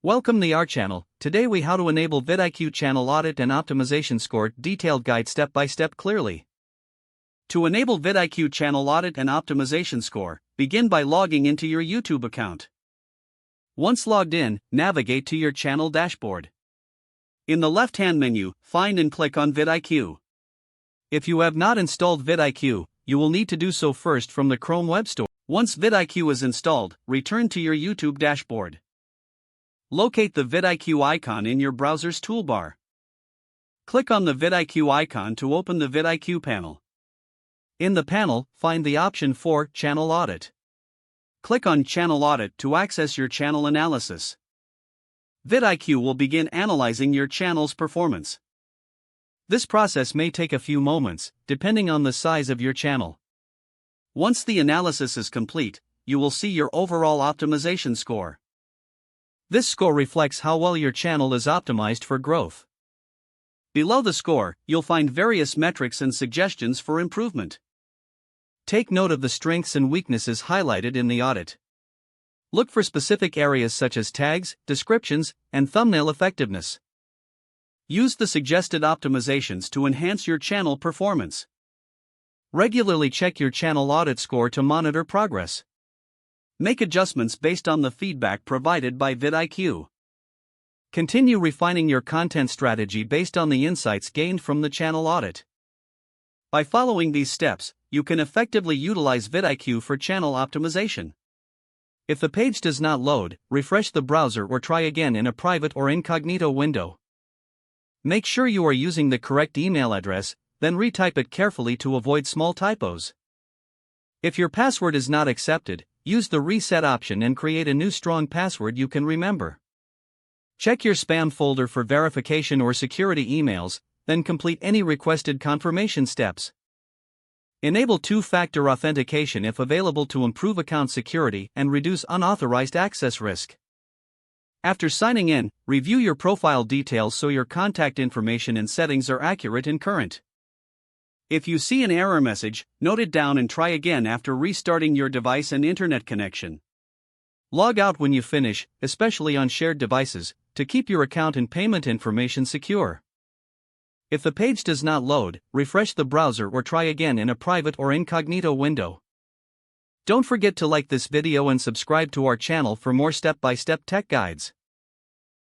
Welcome to our channel. Today we how to enable VidIQ channel audit and optimization score detailed guide step by step clearly. To enable VidIQ channel audit and optimization score, begin by logging into your YouTube account. Once logged in, navigate to your channel dashboard. In the left-hand menu, find and click on VidIQ. If you have not installed VidIQ, you will need to do so first from the Chrome Web Store. Once VidIQ is installed, return to your YouTube dashboard. Locate the VidIQ icon in your browser's toolbar. Click on the VidIQ icon to open the VidIQ panel. In the panel, find the option for Channel Audit. Click on Channel Audit to access your channel analysis. VidIQ will begin analyzing your channel's performance. This process may take a few moments, depending on the size of your channel. Once the analysis is complete, you will see your overall optimization score. This score reflects how well your channel is optimized for growth. Below the score, you'll find various metrics and suggestions for improvement. Take note of the strengths and weaknesses highlighted in the audit. Look for specific areas such as tags, descriptions, and thumbnail effectiveness. Use the suggested optimizations to enhance your channel performance. Regularly check your channel audit score to monitor progress. Make adjustments based on the feedback provided by VidIQ. Continue refining your content strategy based on the insights gained from the channel audit. By following these steps, you can effectively utilize VidIQ for channel optimization. If the page does not load, refresh the browser or try again in a private or incognito window. Make sure you are using the correct email address, then retype it carefully to avoid small typos. If your password is not accepted, use the reset option and create a new strong password you can remember. Check your spam folder for verification or security emails, then complete any requested confirmation steps. Enable two-factor authentication if available to improve account security and reduce unauthorized access risk. After signing in, review your profile details so your contact information and settings are accurate and current. If you see an error message, note it down and try again after restarting your device and internet connection. Log out when you finish, especially on shared devices, to keep your account and payment information secure. If the page does not load, refresh the browser or try again in a private or incognito window. Don't forget to like this video and subscribe to our channel for more step-by-step tech guides.